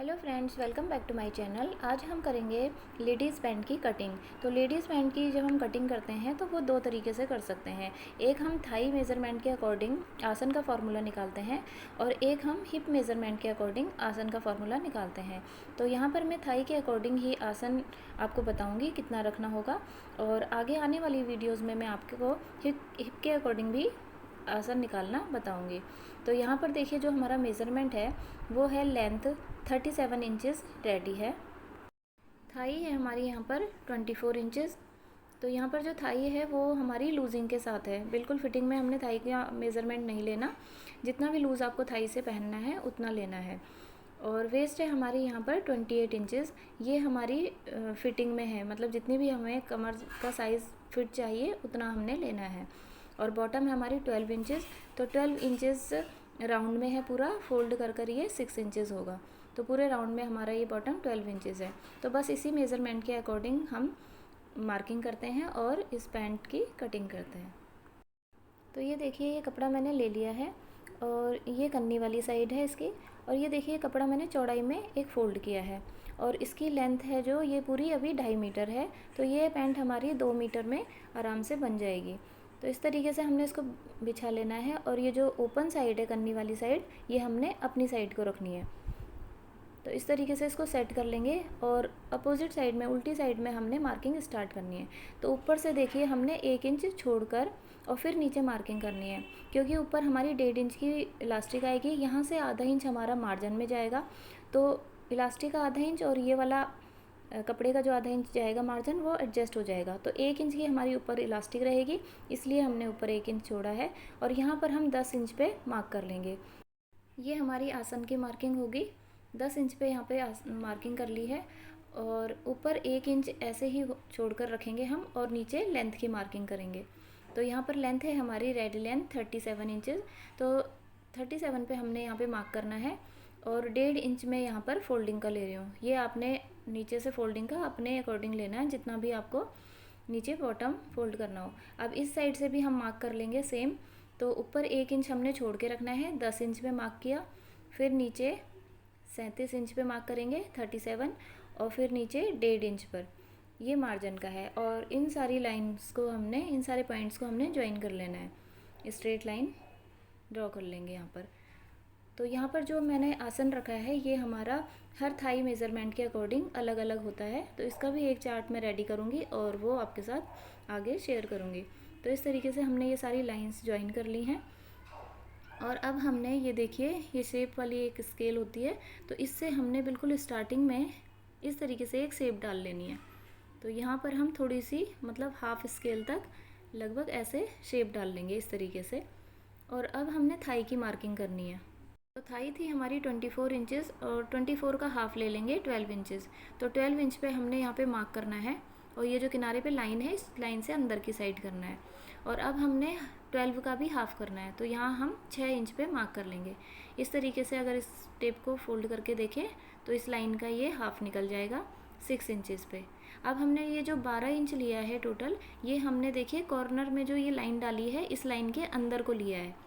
Hello friends, welcome back to my channel. आज हम करेंगे लेडीज़ पैंट की कटिंग। तो लेडीज़ पैंट की जब हम कटिंग करते हैं तो वो दो तरीके से कर सकते हैं। एक हम थाई मेज़रमेंट के अकॉर्डिंग आसन का फार्मूला निकालते हैं और एक हम हिप मेज़रमेंट के अकॉर्डिंग आसन का फार्मूला निकालते हैं। तो यहाँ पर मैं थाई के अकॉर्डिंग ही आसन आपको बताऊँगी कितना रखना होगा, और आगे आने वाली वीडियोज़ में मैं आपको हिप के अकॉर्डिंग भी आसन निकालना बताऊंगी। तो यहाँ पर देखिए, जो हमारा मेज़रमेंट है वो है लेंथ 37 इंचेस रेडी है। थाई है हमारी यहाँ पर 24 इंचेस। तो यहाँ पर जो थाई है वो हमारी लूजिंग के साथ है, बिल्कुल फिटिंग में हमने थाई का मेज़रमेंट नहीं लेना। जितना भी लूज़ आपको थाई से पहनना है उतना लेना है। और वेस्ट है हमारी यहाँ पर 28 इंचेस। ये हमारी फिटिंग में है, मतलब जितनी भी हमें कमर का साइज़ फिट चाहिए उतना हमने लेना है। और बॉटम है हमारी 12 इंचेस। तो 12 इंचेस राउंड में है, पूरा फोल्ड कर कर ये 6 इंचेस होगा। तो पूरे राउंड में हमारा ये बॉटम 12 इंचेस है। तो बस इसी मेज़रमेंट के अकॉर्डिंग हम मार्किंग करते हैं और इस पैंट की कटिंग करते हैं। तो ये देखिए, ये कपड़ा मैंने ले लिया है और ये कन्नी वाली साइड है इसकी। और ये देखिए, कपड़ा मैंने चौड़ाई में एक फ़ोल्ड किया है और इसकी लेंथ है जो ये पूरी अभी 2.5 मीटर है। तो ये पैंट हमारी 2 मीटर में आराम से बन जाएगी। तो इस तरीके से हमने इसको बिछा लेना है। और ये जो ओपन साइड है, कन्नी वाली साइड, ये हमने अपनी साइड को रखनी है। तो इस तरीके से इसको सेट कर लेंगे और अपोजिट साइड में, उल्टी साइड में हमने मार्किंग स्टार्ट करनी है। तो ऊपर से देखिए, हमने 1 इंच छोड़कर और फिर नीचे मार्किंग करनी है, क्योंकि ऊपर हमारी 1.5 इंच की इलास्टिक आएगी। यहाँ से आधा इंच हमारा मार्जिन में जाएगा। तो इलास्टिक का आधा इंच और ये वाला कपड़े का जो आधा इंच जाएगा मार्जिन, वो एडजस्ट हो जाएगा। तो 1 इंच की हमारी ऊपर इलास्टिक रहेगी, इसलिए हमने ऊपर 1 इंच छोड़ा है। और यहाँ पर हम 10 इंच पे मार्क कर लेंगे। ये हमारी आसन की मार्किंग होगी। 10 इंच पे यहाँ पे मार्किंग कर ली है। और ऊपर 1 इंच ऐसे ही छोड़कर रखेंगे हम, और नीचे लेंथ की मार्किंग करेंगे। तो यहाँ पर लेंथ है हमारी रेडी लेंथ 37 इंचेस। तो 37 पे हमने यहाँ पे मार्क करना है। और 1.5 इंच में यहाँ पर फोल्डिंग का ले रही हूँ। ये आपने नीचे से फोल्डिंग का अपने अकॉर्डिंग लेना है, जितना भी आपको नीचे बॉटम फोल्ड करना हो। अब इस साइड से भी हम मार्क कर लेंगे सेम। तो ऊपर 1 इंच हमने छोड़ के रखना है, 10 इंच पे मार्क किया। फिर नीचे 37 इंच पे मार्क करेंगे 37, और फिर नीचे 1.5 इंच पर ये मार्जिन का है। और इन सारी लाइंस को हमने, इन सारे पॉइंट्स को हमने ज्वाइन कर लेना है। स्ट्रेट लाइन ड्रॉ कर लेंगे यहाँ पर। तो यहाँ पर जो मैंने आसन रखा है, ये हमारा हर थाई मेज़रमेंट के अकॉर्डिंग अलग अलग होता है। तो इसका भी एक चार्ट मैं रेडी करूँगी और वो आपके साथ आगे शेयर करूँगी। तो इस तरीके से हमने ये सारी लाइंस ज्वाइन कर ली हैं। और अब हमने ये देखिए, ये शेप वाली एक स्केल होती है, तो इससे हमने बिल्कुल स्टार्टिंग में इस तरीके से एक शेप डाल लेनी है। तो यहाँ पर हम थोड़ी सी, मतलब हाफ स्केल तक लगभग ऐसे शेप डाल लेंगे इस तरीके से। और अब हमने थाई की मार्किंग करनी है। तो थाई थी हमारी 24 इंचेस और 24 का हाफ ले लेंगे 12 इंचेस। तो 12 इंच पे हमने यहाँ पे मार्क करना है। और ये जो किनारे पे लाइन है, इस लाइन से अंदर की साइड करना है। और अब हमने 12 का भी हाफ करना है। तो यहाँ हम 6 इंच पे मार्क कर लेंगे। इस तरीके से अगर इस टेप को फोल्ड करके देखें तो इस लाइन का ये हाफ निकल जाएगा 6 इंचेस पे। अब हमने ये जो 12 इंच लिया है टोटल, ये हमने देखिए कॉर्नर में जो ये लाइन डाली है, इस लाइन के अंदर को लिया है।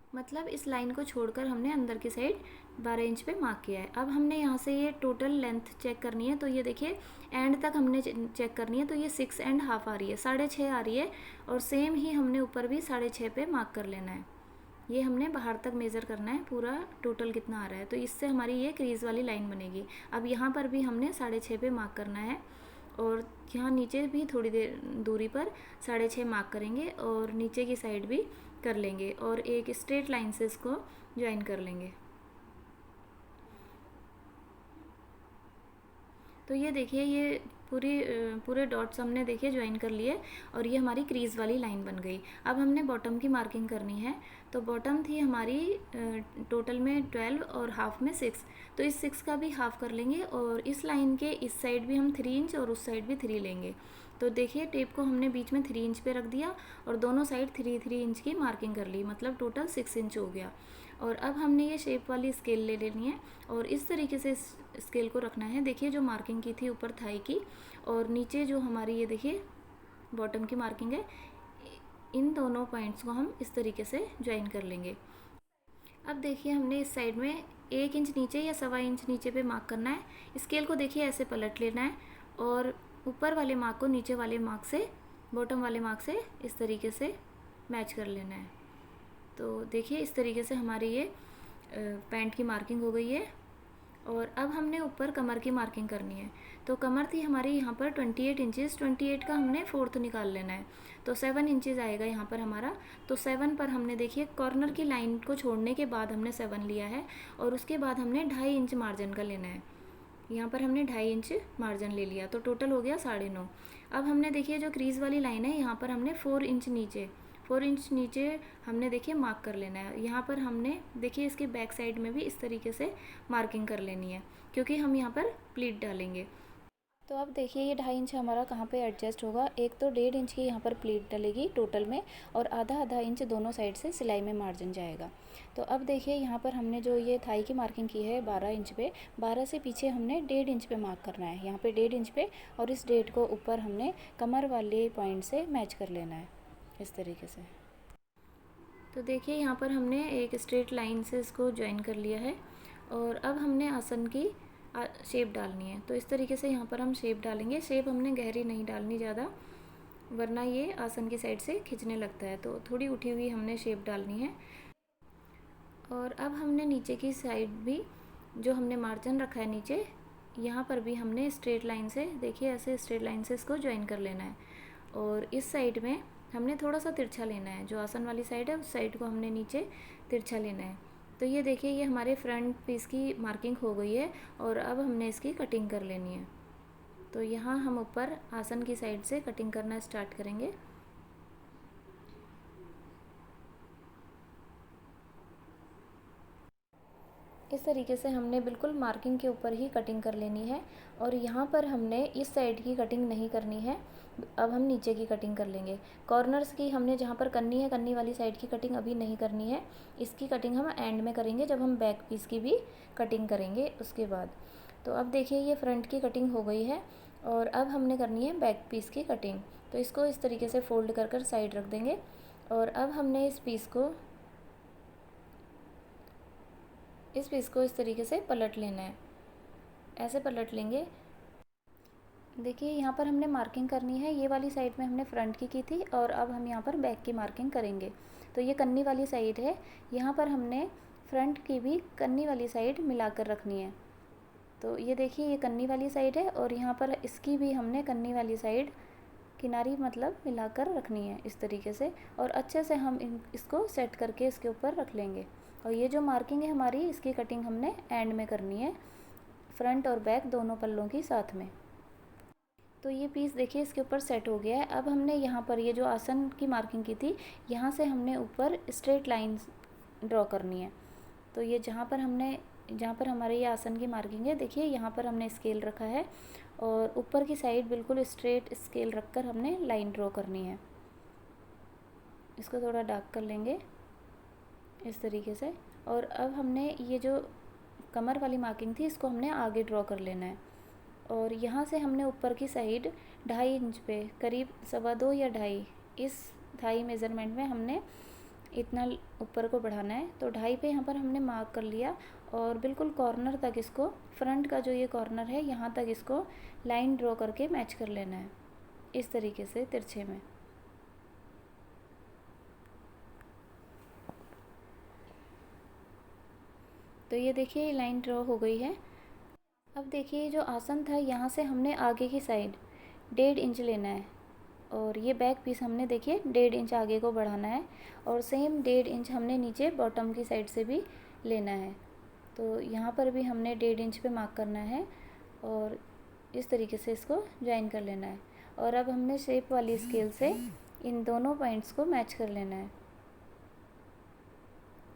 मतलब इस लाइन को छोड़कर हमने अंदर की साइड 12 इंच पे मार्क किया है। अब हमने यहाँ से ये टोटल लेंथ चेक करनी है। तो ये देखिए, एंड तक हमने चेक करनी है। तो ये 6.5 आ रही है, 6.5 आ रही है। और सेम ही हमने ऊपर भी 6.5 पे मार्क कर लेना है। ये हमने बाहर तक मेज़र करना है, पूरा टोटल कितना आ रहा है। तो इससे हमारी ये क्रीज़ वाली लाइन बनेगी। अब यहाँ पर भी हमने 6.5 पे मार्क करना है। और यहाँ नीचे भी थोड़ी देर दूरी पर 6.5 मार्क करेंगे और नीचे की साइड भी कर लेंगे और एक स्ट्रेट लाइन से इसको ज्वाइन कर लेंगे। तो ये देखिए, ये पूरे डॉट्स हमने देखिए ज्वाइन कर लिए और ये हमारी क्रीज़ वाली लाइन बन गई। अब हमने बॉटम की मार्किंग करनी है। तो बॉटम थी हमारी टोटल में 12 और हाफ में 6। तो इस 6 का भी हाफ कर लेंगे और इस लाइन के इस साइड भी हम 3 इंच और उस साइड भी 3 लेंगे। तो देखिए, टेप को हमने बीच में 3 इंच पे रख दिया और दोनों साइड 3 इंच की मार्किंग कर ली, मतलब टोटल 6 इंच हो गया। और अब हमने ये शेप वाली स्केल ले लेनी है और इस तरीके से इस स्केल को रखना है। देखिए, जो मार्किंग की थी ऊपर थाई की और नीचे जो हमारी ये देखिए बॉटम की मार्किंग है, इन दोनों पॉइंट्स को हम इस तरीके से ज्वाइन कर लेंगे। अब देखिए, हमने इस साइड में 1 इंच नीचे या 1.25 इंच नीचे पे मार्क करना है। स्केल को देखिए ऐसे पलट लेना है और ऊपर वाले मार्क को नीचे वाले मार्क से, बॉटम वाले मार्क से इस तरीके से मैच कर लेना है। तो देखिए इस तरीके से हमारी ये पैंट की मार्किंग हो गई है। और अब हमने ऊपर कमर की मार्किंग करनी है। तो कमर थी हमारी यहाँ पर 28 इंचज़, 28 का हमने फोर्थ निकाल लेना है। तो 7 इंचज़ आएगा यहाँ पर हमारा। तो 7 पर हमने देखिए कॉर्नर की लाइन को छोड़ने के बाद हमने 7 लिया है और उसके बाद हमने 2.5 इंच मार्जिन का लेना है। यहाँ पर हमने 2.5 इंच मार्जिन ले लिया, तो टोटल हो गया 9.5। अब हमने देखिए जो क्रीज़ वाली लाइन है यहाँ पर हमने 4 इंच नीचे हमने देखिए मार्क कर लेना है। यहाँ पर हमने देखिए इसके बैक साइड में भी इस तरीके से मार्किंग कर लेनी है, क्योंकि हम यहाँ पर प्लीट डालेंगे। तो अब देखिए ये 2.5 इंच हमारा कहाँ पे एडजस्ट होगा। एक तो 1.5 इंच की यहाँ पर प्लीट डलेगी टोटल में, और आधा इंच दोनों साइड से सिलाई में मार्जिन जाएगा। तो अब देखिए यहाँ पर हमने जो ये थाई की मार्किंग की है 12 इंच पे, 12 से पीछे हमने 1.5 इंच पे मार्क करना है, यहाँ पे 1.5 इंच पे, और इस 1.5 को ऊपर हमने कमर वाले पॉइंट से मैच कर लेना है इस तरीके से। तो देखिए यहाँ पर हमने एक स्ट्रेट लाइन से इसको ज्वाइन कर लिया है और अब हमने आसन की शेप डालनी है। तो इस तरीके से यहाँ पर हम शेप डालेंगे। शेप हमने गहरी नहीं डालनी ज़्यादा, वरना ये आसन की साइड से खिंचने लगता है। तो थोड़ी उठी हुई हमने शेप डालनी है। और अब हमने नीचे की साइड भी जो हमने मार्जिन रखा है नीचे, यहाँ पर भी हमने स्ट्रेट लाइन से, देखिए ऐसे स्ट्रेट लाइन से इसको ज्वाइन कर लेना है। और इस साइड में हमने थोड़ा सा तिरछा लेना है, जो आसन वाली साइड है उस साइड को हमने नीचे तिरछा लेना है। तो ये देखिए ये हमारे फ्रंट पीस की मार्किंग हो गई है और अब हमने इसकी कटिंग कर लेनी है। तो यहाँ हम ऊपर आसन की साइड से कटिंग करना स्टार्ट करेंगे। इस तरीके से हमने बिल्कुल मार्किंग के ऊपर ही कटिंग कर लेनी है। और यहाँ पर हमने इस साइड की कटिंग नहीं करनी है, अब हम नीचे की कटिंग कर लेंगे। कॉर्नर्स की हमने जहाँ पर करनी है, कन्नी वाली साइड की कटिंग अभी नहीं करनी है, इसकी कटिंग हम एंड में करेंगे जब हम बैक पीस की भी कटिंग करेंगे उसके बाद। तो अब देखिए ये फ्रंट की कटिंग हो गई है और अब हमने करनी है बैक पीस की कटिंग। तो इसको इस तरीके से फोल्ड कर कर साइड रख देंगे और अब हमने इस पीस को इस तरीके से पलट लेना है, ऐसे पलट लेंगे। देखिए यहाँ पर हमने मार्किंग करनी है, ये वाली साइड में हमने फ्रंट की थी और अब हम यहाँ पर बैक की मार्किंग करेंगे। तो ये कन्नी वाली साइड है, यहाँ पर हमने फ्रंट की भी कन्नी वाली साइड मिलाकर रखनी है। तो ये देखिए ये कन्नी वाली साइड है और यहाँ पर इसकी भी हमने कन्नी वाली साइड किनारी मतलब मिलाकर रखनी है इस तरीके से, और अच्छे से हम इसको सेट करके इसके ऊपर रख लेंगे। और ये जो मार्किंग है हमारी, इसकी कटिंग हमने एंड में करनी है, फ्रंट और बैक दोनों पल्लों की साथ में। तो ये पीस देखिए इसके ऊपर सेट हो गया है। अब हमने यहाँ पर ये जो आसन की मार्किंग की थी, यहाँ से हमने ऊपर स्ट्रेट लाइन ड्रॉ करनी है। तो ये जहाँ पर हमारे ये आसन की मार्किंग है, देखिए यहाँ पर हमने स्केल रखा है और ऊपर की साइड बिल्कुल स्ट्रेट स्केल रखकर हमने लाइन ड्रॉ करनी है। इसको थोड़ा डार्क कर लेंगे इस तरीके से। और अब हमने ये जो कमर वाली मार्किंग थी, इसको हमने आगे ड्रॉ कर लेना है। और यहाँ से हमने ऊपर की साइड 2.5 इंच पे, करीब 2.25 या 2.5, इस थाई मेज़रमेंट में हमने इतना ऊपर को बढ़ाना है। तो 2.5 पे यहाँ पर हमने मार्क कर लिया और बिल्कुल कॉर्नर तक इसको, फ्रंट का जो ये कॉर्नर है यहाँ तक इसको लाइन ड्रॉ करके मैच कर लेना है इस तरीके से तिरछे में। तो ये देखिए ये लाइन ड्रॉ हो गई है। अब देखिए जो आसन था, यहाँ से हमने आगे की साइड 1.5 इंच लेना है और ये बैक पीस हमने देखिए 1.5 इंच आगे को बढ़ाना है और सेम 1.5 इंच हमने नीचे बॉटम की साइड से भी लेना है। तो यहाँ पर भी हमने 1.5 इंच पे मार्क करना है और इस तरीके से इसको ज्वाइन कर लेना है। और अब हमने शेप वाली स्केल से इन दोनों पॉइंट्स को मैच कर लेना है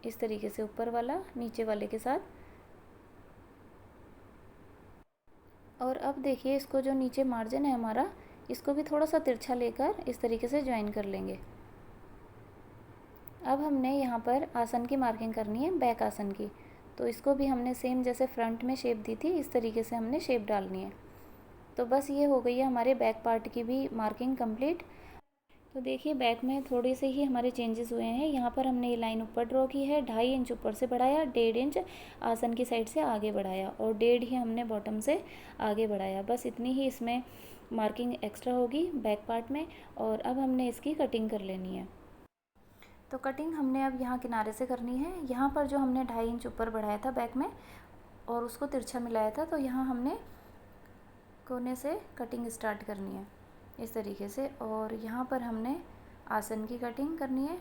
इस तरीके से, ऊपर वाला नीचे वाले के साथ। और अब देखिए इसको जो नीचे मार्जिन है हमारा, इसको भी थोड़ा सा तिरछा लेकर इस तरीके से ज्वाइन कर लेंगे। अब हमने यहाँ पर आसन की मार्किंग करनी है, बैक आसन की। तो इसको भी हमने सेम जैसे फ्रंट में शेप दी थी, इस तरीके से हमने शेप डालनी है। तो बस ये हो गई है हमारे बैक पार्ट की भी मार्किंग कंप्लीट। तो देखिए बैक में थोड़े से ही हमारे चेंजेस हुए हैं। यहाँ पर हमने ये लाइन ऊपर ड्रॉ की है, 2.5 इंच ऊपर से बढ़ाया, 1.5 इंच आसन की साइड से आगे बढ़ाया और 1.5 ही हमने बॉटम से आगे बढ़ाया। बस इतनी ही इसमें मार्किंग एक्स्ट्रा होगी बैक पार्ट में। और अब हमने इसकी कटिंग कर लेनी है। तो कटिंग हमने अब यहाँ किनारे से करनी है। यहाँ पर जो हमने 2.5 इंच ऊपर बढ़ाया था बैक में और उसको तिरछा मिलाया था, तो यहाँ हमने कोने से कटिंग स्टार्ट करनी है इस तरीके से। और यहाँ पर हमने आसन की कटिंग करनी है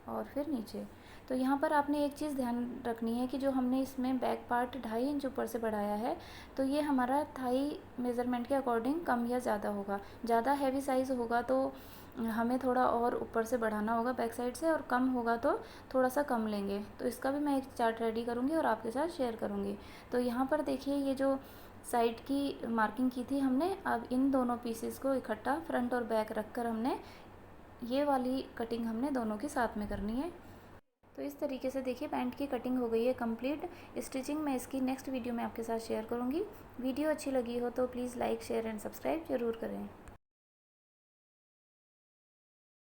और फिर नीचे। तो यहाँ पर आपने एक चीज़ ध्यान रखनी है कि जो हमने इसमें बैक पार्ट 2.5 इंच ऊपर से बढ़ाया है, तो ये हमारा थाई मेज़रमेंट के अकॉर्डिंग कम या ज़्यादा होगा। ज़्यादा हैवी साइज़ होगा तो हमें थोड़ा और ऊपर से बढ़ाना होगा बैक साइड से, और कम होगा तो थोड़ा सा कम लेंगे। तो इसका भी मैं एक चार्ट रेडी करूँगी और आपके साथ शेयर करूँगी। तो यहाँ पर देखिए ये जो साइड की मार्किंग की थी हमने, अब इन दोनों पीसेस को इकट्ठा फ्रंट और बैक रखकर हमने ये वाली कटिंग हमने दोनों के साथ में करनी है। तो इस तरीके से देखिए पैंट की कटिंग हो गई है कंप्लीट। स्टिचिंग मैं इसकी नेक्स्ट वीडियो में आपके साथ शेयर करूँगी। वीडियो अच्छी लगी हो तो please like, share and subscribe ज़रूर करें।